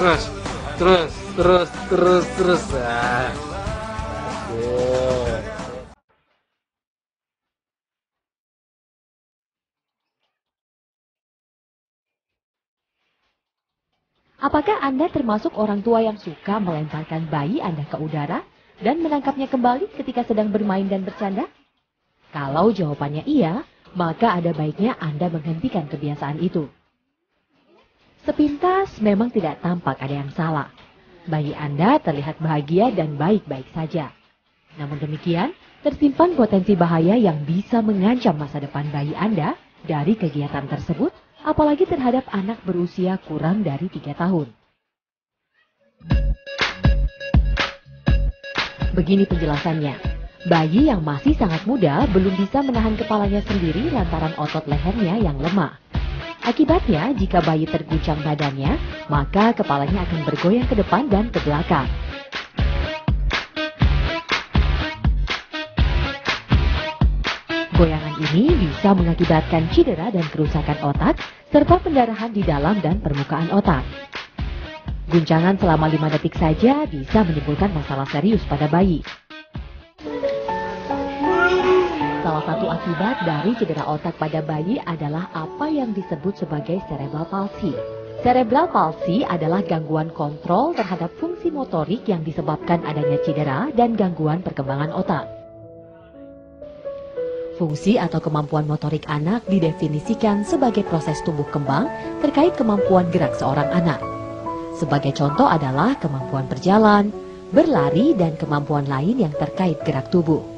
terus, terus, terus, terus, terus. Ah, aduh. Apakah Anda termasuk orang tua yang suka melemparkan bayi Anda ke udara dan menangkapnya kembali ketika sedang bermain dan bercanda? Kalau jawabannya iya, maka ada baiknya Anda menghentikan kebiasaan itu. Sepintas memang tidak tampak ada yang salah. Bayi Anda terlihat bahagia dan baik-baik saja. Namun demikian, tersimpan potensi bahaya yang bisa mengancam masa depan bayi Anda dari kegiatan tersebut, apalagi terhadap anak berusia kurang dari 3 tahun. Begini penjelasannya. Bayi yang masih sangat muda belum bisa menahan kepalanya sendiri lantaran otot lehernya yang lemah. Akibatnya, jika bayi terguncang badannya, maka kepalanya akan bergoyang ke depan dan ke belakang. Goyangan ini bisa mengakibatkan cedera dan kerusakan otak, serta pendarahan di dalam dan permukaan otak. Guncangan selama 5 detik saja bisa menimbulkan masalah serius pada bayi. Salah satu akibat dari cedera otak pada bayi adalah apa yang disebut sebagai cerebral palsy. Cerebral palsy adalah gangguan kontrol terhadap fungsi motorik yang disebabkan adanya cedera dan gangguan perkembangan otak. Fungsi atau kemampuan motorik anak didefinisikan sebagai proses tumbuh kembang terkait kemampuan gerak seorang anak. Sebagai contoh adalah kemampuan berjalan, berlari, dan kemampuan lain yang terkait gerak tubuh.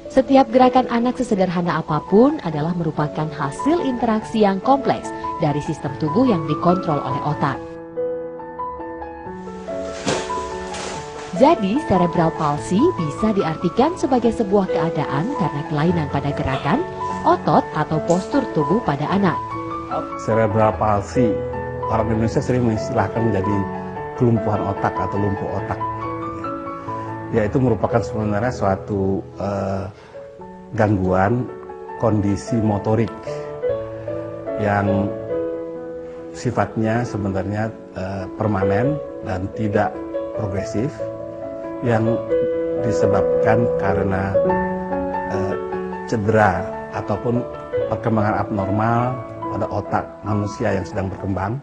Setiap gerakan anak sesederhana apapun adalah merupakan hasil interaksi yang kompleks dari sistem tubuh yang dikontrol oleh otak. Jadi, cerebral palsy bisa diartikan sebagai sebuah keadaan karena kelainan pada gerakan, otot, atau postur tubuh pada anak. Cerebral palsy, orang Indonesia sering mengistilahkan menjadi kelumpuhan otak atau lumpuh otak. Ya, itu merupakan sebenarnya suatu gangguan kondisi motorik yang sifatnya sebenarnya permanen dan tidak progresif, yang disebabkan karena cedera ataupun perkembangan abnormal pada otak manusia yang sedang berkembang.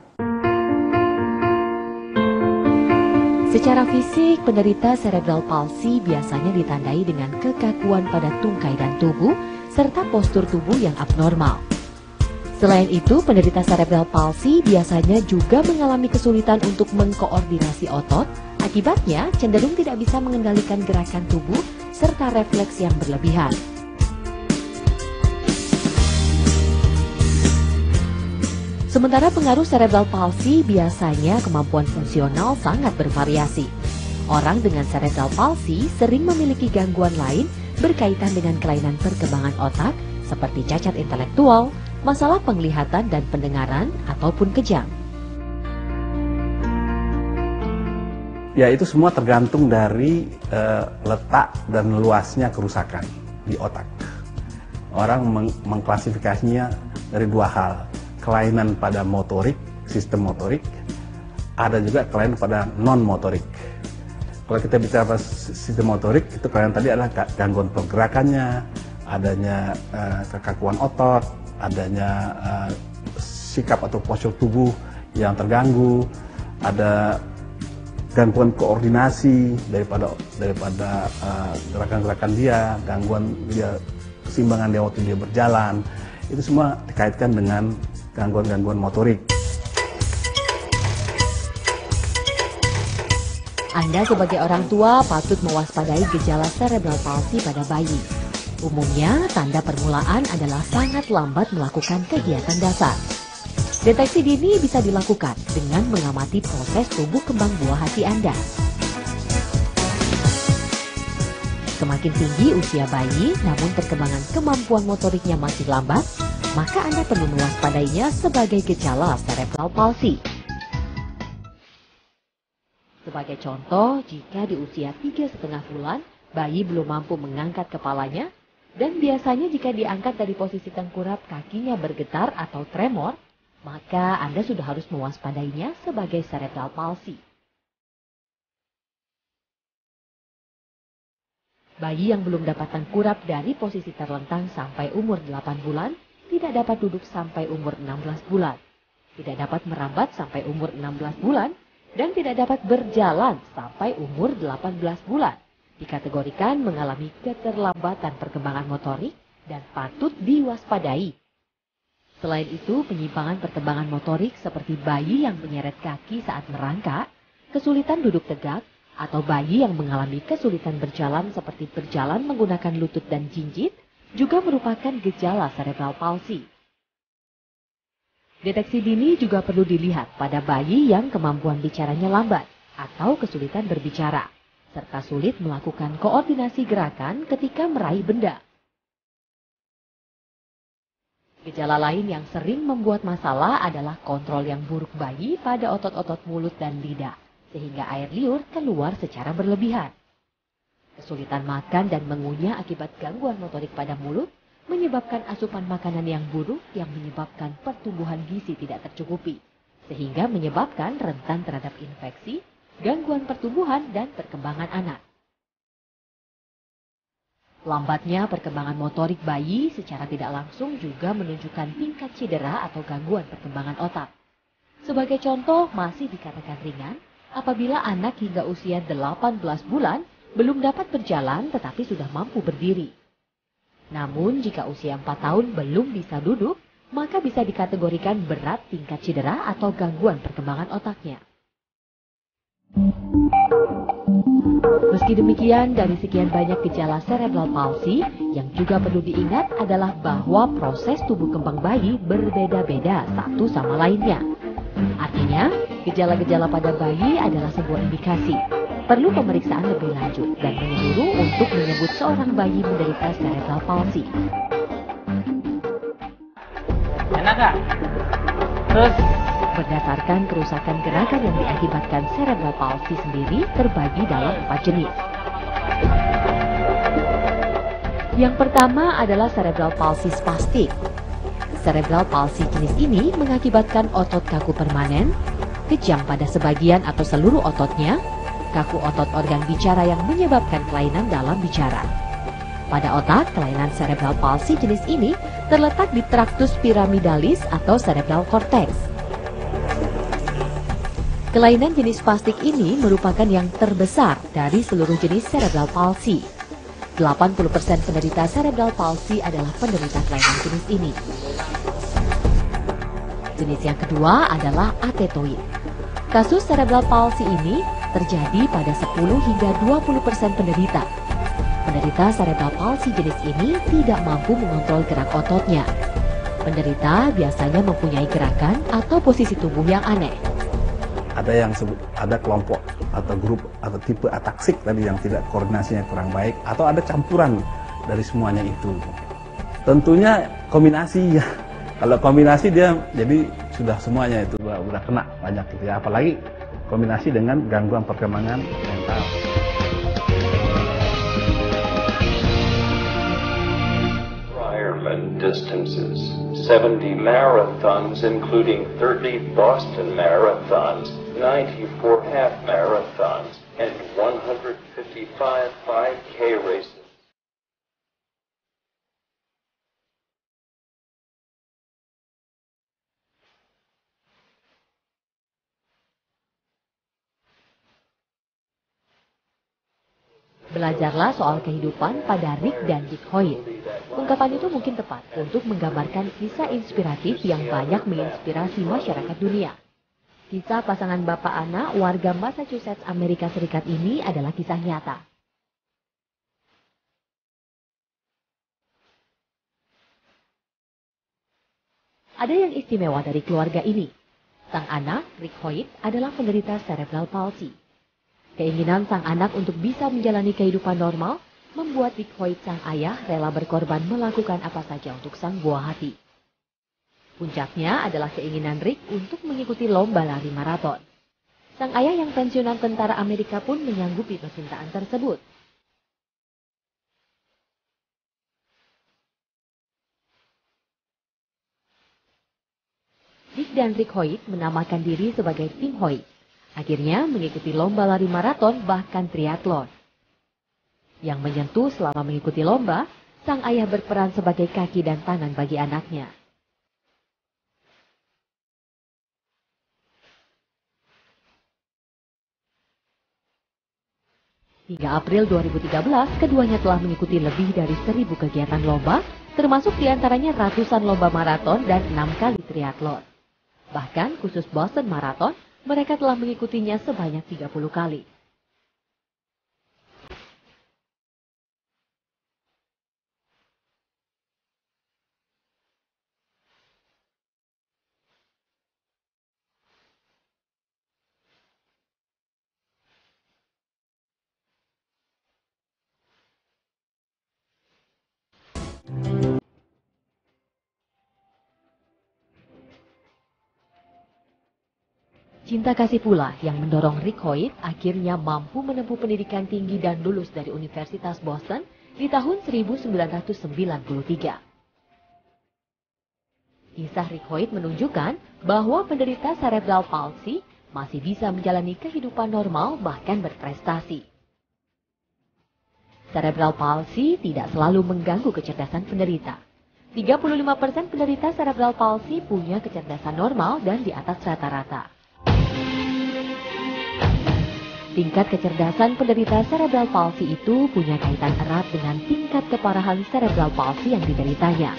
Secara fisik, penderita cerebral palsy biasanya ditandai dengan kekakuan pada tungkai dan tubuh, serta postur tubuh yang abnormal. Selain itu, penderita cerebral palsy biasanya juga mengalami kesulitan untuk mengkoordinasi otot, akibatnya cenderung tidak bisa mengendalikan gerakan tubuh, serta refleks yang berlebihan. Sementara pengaruh cerebral palsy biasanya kemampuan fungsional sangat bervariasi. Orang dengan cerebral palsy sering memiliki gangguan lain berkaitan dengan kelainan perkembangan otak seperti cacat intelektual, masalah penglihatan dan pendengaran, ataupun kejang. Ya, itu semua tergantung dari letak dan luasnya kerusakan di otak. Orang mengklasifikasinya dari dua hal. Kelainan pada motorik, sistem motorik, ada juga kelainan pada non-motorik. Kalau kita bicara sistem motorik, itu kelainan tadi adalah gangguan pergerakannya, adanya kekakuan otot, adanya sikap atau postur tubuh yang terganggu, ada gangguan koordinasi daripada gerakan-gerakan dia, gangguan dia keseimbangan dia waktu dia berjalan. Itu semua dikaitkan dengan gangguan-gangguan motorik. Anda sebagai orang tua patut mewaspadai gejala cerebral palsy pada bayi. Umumnya, tanda permulaan adalah sangat lambat melakukan kegiatan dasar. Deteksi dini bisa dilakukan dengan mengamati proses tumbuh kembang buah hati Anda. Semakin tinggi usia bayi, namun perkembangan kemampuan motoriknya masih lambat, maka Anda perlu mewaspadainya sebagai gejala cerebral palsy. Sebagai contoh, jika di usia 3,5 bulan, bayi belum mampu mengangkat kepalanya, dan biasanya jika diangkat dari posisi tengkurap kakinya bergetar atau tremor, maka Anda sudah harus mewaspadainya sebagai cerebral palsy. Bayi yang belum dapat tengkurap dari posisi terlentang sampai umur 8 bulan, tidak dapat duduk sampai umur 16 bulan, tidak dapat merambat sampai umur 16 bulan, dan tidak dapat berjalan sampai umur 18 bulan, dikategorikan mengalami keterlambatan perkembangan motorik dan patut diwaspadai. Selain itu, penyimpangan perkembangan motorik seperti bayi yang menyeret kaki saat merangkak, kesulitan duduk tegak, atau bayi yang mengalami kesulitan berjalan seperti berjalan menggunakan lutut dan jinjit juga merupakan gejala cerebral palsy. Deteksi dini juga perlu dilihat pada bayi yang kemampuan bicaranya lambat atau kesulitan berbicara, serta sulit melakukan koordinasi gerakan ketika meraih benda. Gejala lain yang sering membuat masalah adalah kontrol yang buruk bayi pada otot-otot mulut dan lidah, sehingga air liur keluar secara berlebihan. Kesulitan makan dan mengunyah akibat gangguan motorik pada mulut menyebabkan asupan makanan yang buruk yang menyebabkan pertumbuhan gizi tidak tercukupi, sehingga menyebabkan rentan terhadap infeksi, gangguan pertumbuhan, dan perkembangan anak. Lambatnya perkembangan motorik bayi secara tidak langsung juga menunjukkan tingkat cedera atau gangguan perkembangan otak. Sebagai contoh, masih dikatakan ringan apabila anak hingga usia 18 bulan belum dapat berjalan tetapi sudah mampu berdiri. Namun jika usia 4 tahun belum bisa duduk, maka bisa dikategorikan berat tingkat cedera atau gangguan perkembangan otaknya. Meski demikian, dari sekian banyak gejala cerebral palsy, yang juga perlu diingat adalah bahwa proses tumbuh kembang bayi berbeda-beda satu sama lainnya. Artinya, gejala-gejala pada bayi adalah sebuah indikasi. Perlu pemeriksaan lebih lanjut dan menyeluruh untuk menyebut seorang bayi menderita cerebral palsy. Enak gak? Terus? Berdasarkan kerusakan gerakan yang diakibatkan cerebral palsy sendiri terbagi dalam 4 jenis. Yang pertama adalah cerebral palsy spastik. Cerebral palsy jenis ini mengakibatkan otot kaku permanen, kejang pada sebagian atau seluruh ototnya, kaku otot organ bicara yang menyebabkan kelainan dalam bicara. Pada otak, kelainan cerebral palsy jenis ini terletak di tractus pyramidalis atau cerebral cortex. Kelainan jenis spastik ini merupakan yang terbesar dari seluruh jenis cerebral palsy. 80% penderita cerebral palsy adalah penderita kelainan jenis ini. Jenis yang kedua adalah atetoid. Kasus cerebral palsy ini terjadi pada 10 hingga 20% penderita. Penderita cerebral palsy jenis ini tidak mampu mengontrol gerak ototnya. Penderita biasanya mempunyai gerakan atau posisi tubuh yang aneh. Ada kelompok atau grup atau tipe ataksik tadi yang tidak koordinasinya kurang baik, atau ada campuran dari semuanya itu. Tentunya kombinasi ya. Kalau kombinasi dia jadi sudah semuanya itu udah kena banyak gitu ya, apalagi kombinasi dengan gangguan perkembangan mental. Ironman distances, 70 marathons including 30 Boston marathons, 94 half marathons, and 155 5K races. Belajarlah soal kehidupan pada Rick dan Dick Hoyt. Ungkapan itu mungkin tepat untuk menggambarkan kisah inspiratif yang banyak menginspirasi masyarakat dunia. Kisah pasangan bapak anak warga Massachusetts, Amerika Serikat ini adalah kisah nyata. Ada yang istimewa dari keluarga ini. Sang anak, Rick Hoyt, adalah penderita cerebral palsy. Keinginan sang anak untuk bisa menjalani kehidupan normal membuat Rick Hoyt, sang ayah, rela berkorban melakukan apa saja untuk sang buah hati. Puncaknya adalah keinginan Rick untuk mengikuti lomba lari maraton. Sang ayah yang pensiunan tentara Amerika pun menyanggupi percintaan tersebut. Dick dan Rick Hoyt menamakan diri sebagai tim Hoyt. Akhirnya mengikuti lomba lari maraton bahkan triathlon. Yang menyentuh selama mengikuti lomba, sang ayah berperan sebagai kaki dan tangan bagi anaknya. Hingga April 2013, keduanya telah mengikuti lebih dari 1.000 kegiatan lomba, termasuk diantaranya ratusan lomba maraton dan 6 kali triathlon. Bahkan khusus Boston Marathon, mereka telah mengikutinya sebanyak 30 kali. Cinta kasih pula yang mendorong Rick Hoyt akhirnya mampu menempuh pendidikan tinggi dan lulus dari Universitas Boston di tahun 1993. Kisah Rick Hoyt menunjukkan bahwa penderita cerebral palsy masih bisa menjalani kehidupan normal bahkan berprestasi. Cerebral palsy tidak selalu mengganggu kecerdasan penderita. 35% penderita cerebral palsy punya kecerdasan normal dan di atas rata-rata. Tingkat kecerdasan penderita cerebral palsy itu punya kaitan erat dengan tingkat keparahan cerebral palsy yang dideritanya.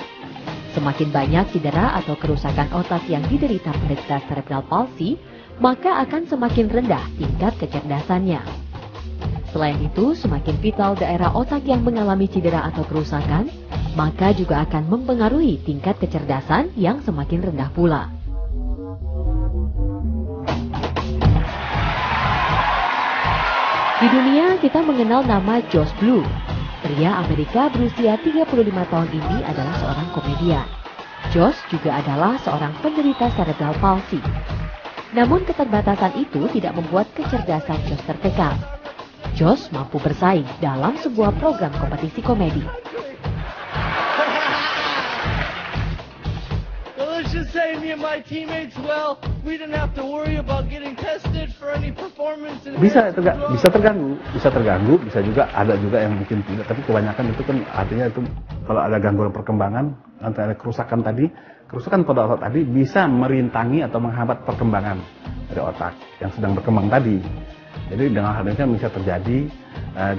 Semakin banyak cedera atau kerusakan otak yang diderita penderita cerebral palsy, maka akan semakin rendah tingkat kecerdasannya. Selain itu, semakin vital daerah otak yang mengalami cedera atau kerusakan, maka juga akan mempengaruhi tingkat kecerdasan yang semakin rendah pula. Di dunia, kita mengenal nama Josh Blue. Pria Amerika berusia 35 tahun ini adalah seorang komedian. Josh juga adalah seorang penderita cerebral palsy. Namun keterbatasan itu tidak membuat kecerdasan Josh tertekan. Josh mampu bersaing dalam sebuah program kompetisi komedi. Just say me and my teammates, well, we didn't have to worry about getting tested for any performance. Bisa terganggu, bisa juga ada juga yang mungkin tidak. Tapi kebanyakan itu kan artinya itu kalau ada gangguan perkembangan, antara kerusakan pada otak tadi bisa merintangi atau menghambat perkembangan dari otak yang sedang berkembang tadi. Jadi dengan hal ini kan bisa terjadi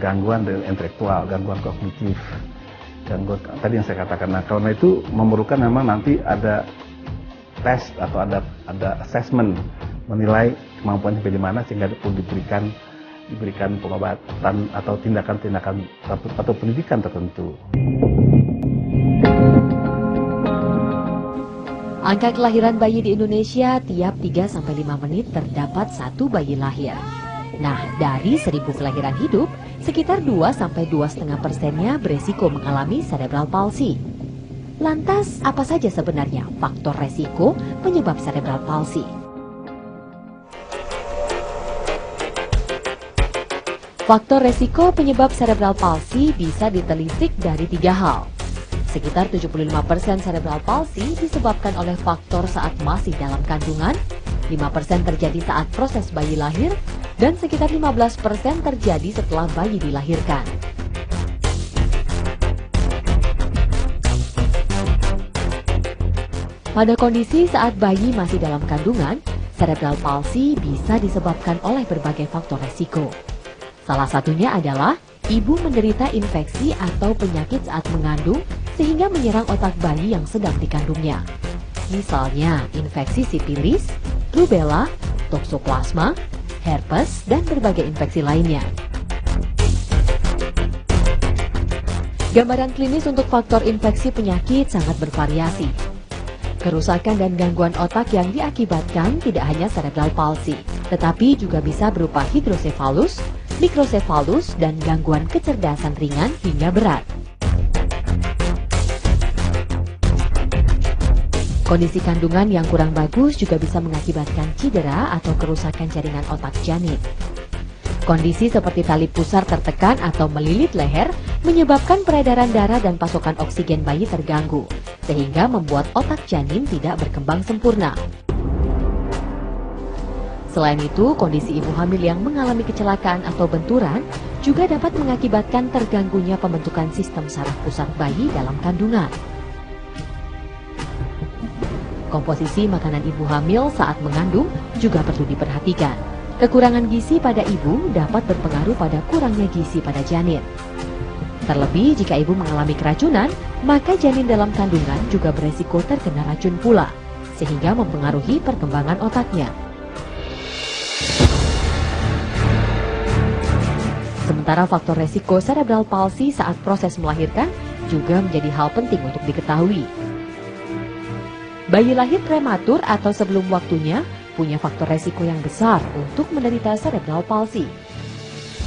gangguan dari intelektual, gangguan kognitif, gangguan tadi yang saya katakan. Nah, karena itu memerlukan memang nanti ada tes atau ada assessment menilai kemampuan sampai di mana sehingga perlu diberikan pengobatan atau tindakan-tindakan atau pendidikan tertentu. Angka kelahiran bayi di Indonesia tiap 3-5 menit terdapat satu bayi lahir. Nah, dari 1.000 kelahiran hidup, sekitar 2-2,5%-nya beresiko mengalami cerebral palsy. Lantas, apa saja sebenarnya faktor resiko penyebab cerebral palsy? Faktor resiko penyebab cerebral palsy bisa ditelisik dari 3 hal. Sekitar 75% cerebral palsy disebabkan oleh faktor saat masih dalam kandungan, 5% terjadi saat proses bayi lahir, dan sekitar 15% terjadi setelah bayi dilahirkan. Pada kondisi saat bayi masih dalam kandungan, cerebral palsy bisa disebabkan oleh berbagai faktor resiko. Salah satunya adalah ibu menderita infeksi atau penyakit saat mengandung sehingga menyerang otak bayi yang sedang dikandungnya. Misalnya infeksi sifilis, rubella, toksoplasma, herpes, dan berbagai infeksi lainnya. Gambaran klinis untuk faktor infeksi penyakit sangat bervariasi. Kerusakan dan gangguan otak yang diakibatkan tidak hanya cerebral palsy, tetapi juga bisa berupa hidrosefalus, mikrosefalus, dan gangguan kecerdasan ringan hingga berat. Kondisi kandungan yang kurang bagus juga bisa mengakibatkan cedera atau kerusakan jaringan otak janin. Kondisi seperti tali pusar tertekan atau melilit leher menyebabkan peredaran darah dan pasokan oksigen bayi terganggu, sehingga membuat otak janin tidak berkembang sempurna. Selain itu, kondisi ibu hamil yang mengalami kecelakaan atau benturan juga dapat mengakibatkan terganggunya pembentukan sistem saraf pusat bayi dalam kandungan. Komposisi makanan ibu hamil saat mengandung juga perlu diperhatikan. Kekurangan gizi pada ibu dapat berpengaruh pada kurangnya gizi pada janin. Terlebih jika ibu mengalami keracunan, maka janin dalam kandungan juga beresiko terkena racun pula, sehingga mempengaruhi perkembangan otaknya. Sementara faktor resiko cerebral palsy saat proses melahirkan juga menjadi hal penting untuk diketahui. Bayi lahir prematur atau sebelum waktunya punya faktor resiko yang besar untuk menderita cerebral palsy.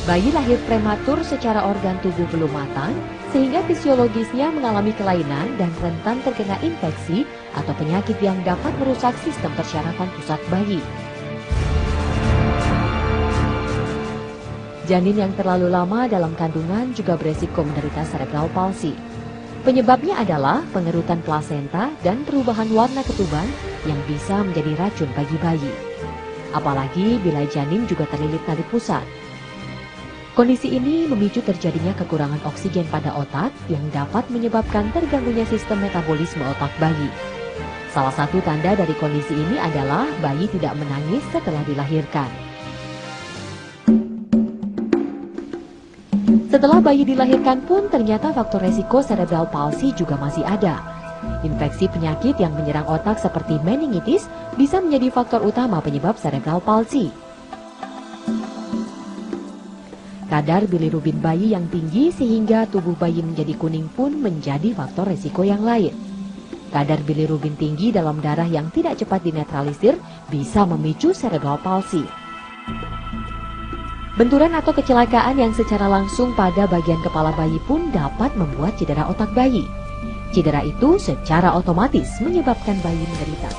Bayi lahir prematur secara organ tubuh belum matang, sehingga fisiologisnya mengalami kelainan dan rentan terkena infeksi atau penyakit yang dapat merusak sistem persyarafan pusat bayi. Janin yang terlalu lama dalam kandungan juga beresiko menderita cerebral palsy. Penyebabnya adalah pengerutan plasenta dan perubahan warna ketuban yang bisa menjadi racun bagi bayi. Apalagi bila janin juga terlilit tali pusat. Kondisi ini memicu terjadinya kekurangan oksigen pada otak yang dapat menyebabkan terganggunya sistem metabolisme otak bayi. Salah satu tanda dari kondisi ini adalah bayi tidak menangis setelah dilahirkan. Setelah bayi dilahirkan pun ternyata faktor resiko cerebral palsy juga masih ada. Infeksi penyakit yang menyerang otak seperti meningitis bisa menjadi faktor utama penyebab cerebral palsy. Kadar bilirubin bayi yang tinggi sehingga tubuh bayi menjadi kuning pun menjadi faktor resiko yang lain. Kadar bilirubin tinggi dalam darah yang tidak cepat dinetralisir bisa memicu cerebral palsy. Benturan atau kecelakaan yang secara langsung pada bagian kepala bayi pun dapat membuat cedera otak bayi. Cedera itu secara otomatis menyebabkan bayi menderita.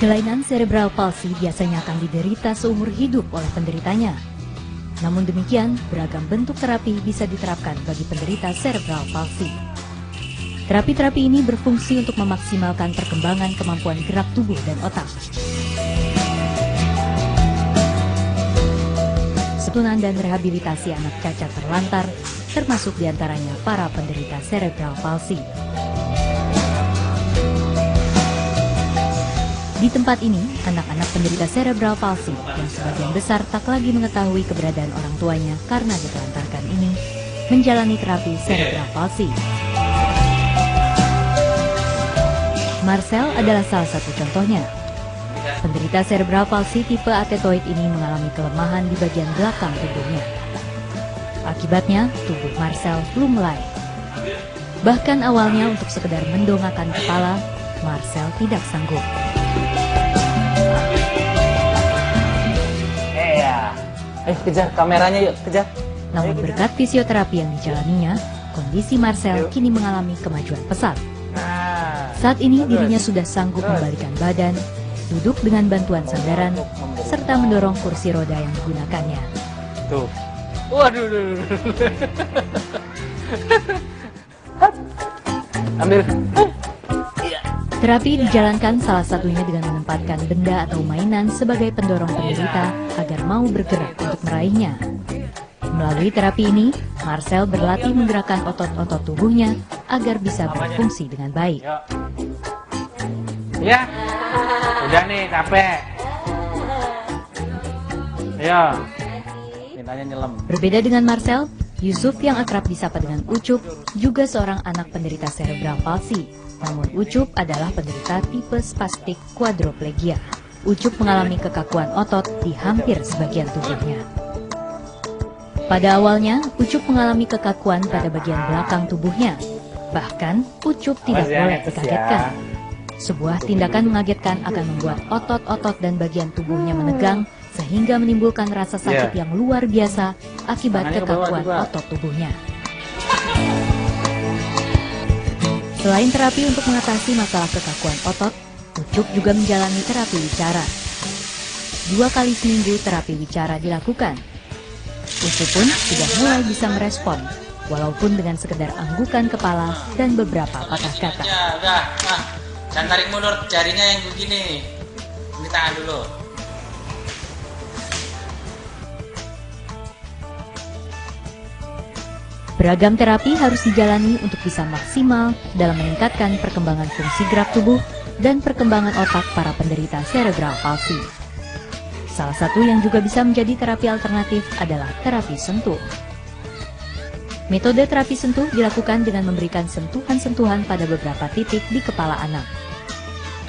Kelainan cerebral palsy biasanya akan diderita seumur hidup oleh penderitanya. Namun demikian, beragam bentuk terapi bisa diterapkan bagi penderita cerebral palsy. Terapi-terapi ini berfungsi untuk memaksimalkan perkembangan kemampuan gerak tubuh dan otak. Santunan dan rehabilitasi anak cacat terlantar, termasuk diantaranya para penderita cerebral palsy. Di tempat ini, anak-anak penderita cerebral palsy yang sebagian besar tak lagi mengetahui keberadaan orang tuanya karena ditelantarkan ini, menjalani terapi cerebral palsy. Marcel adalah salah satu contohnya. Penderita cerebral palsy tipe atetoid ini mengalami kelemahan di bagian belakang tubuhnya. Akibatnya, tubuh Marcel lumlai. Bahkan awalnya untuk sekedar mendongakkan kepala, Marcel tidak sanggup. Ayo kejar kameranya, yuk kejar. Namun berkat fisioterapi yang dijalaninya, kondisi Marcel kini mengalami kemajuan pesat. Saat ini dirinya sudah sanggup membalikan badan, duduk dengan bantuan sandaran, serta mendorong kursi roda yang digunakannya. Tuh. Waduh. Ambil. Terapi dijalankan salah satunya dengan menempatkan benda atau mainan sebagai pendorong penderita agar mau bergerak untuk meraihnya. Melalui terapi ini, Marcel berlatih menggerakkan otot-otot tubuhnya agar bisa berfungsi dengan baik. Ya, udah nih capek. Ayo, mintanya nyelam. Berbeda dengan Marcel, Yusuf yang akrab disapa dengan Ucup juga seorang anak penderita cerebral palsy. Namun Ucup adalah penderita tipe spastik quadriplegia. Ucup mengalami kekakuan otot di hampir sebagian tubuhnya. Pada awalnya, Ucup mengalami kekakuan pada bagian belakang tubuhnya. Bahkan, Ucup tidak boleh dikagetkan. Sebuah tindakan mengagetkan akan membuat otot-otot dan bagian tubuhnya menegang sehingga menimbulkan rasa sakit yang luar biasa akibat kekakuan otot tubuhnya. Selain terapi untuk mengatasi masalah kekakuan otot, Ucup juga menjalani terapi wicara. 2 kali seminggu terapi wicara dilakukan. Ucup pun sudah mulai bisa merespon, walaupun dengan sekedar anggukan kepala dan beberapa patah kata. Ya, udah, jangan tarik mundur jarinya yang begini. Ini tangan dulu. Beragam terapi harus dijalani untuk bisa maksimal dalam meningkatkan perkembangan fungsi gerak tubuh dan perkembangan otak para penderita cerebral palsy. Salah satu yang juga bisa menjadi terapi alternatif adalah terapi sentuh. Metode terapi sentuh dilakukan dengan memberikan sentuhan-sentuhan pada beberapa titik di kepala anak.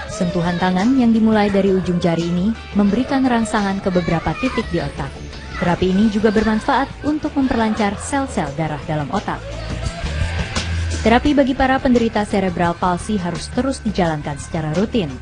Sentuhan tangan yang dimulai dari ujung jari ini memberikan rangsangan ke beberapa titik di otak. Terapi ini juga bermanfaat untuk memperlancar sel-sel darah dalam otak. Terapi bagi para penderita cerebral palsy harus terus dijalankan secara rutin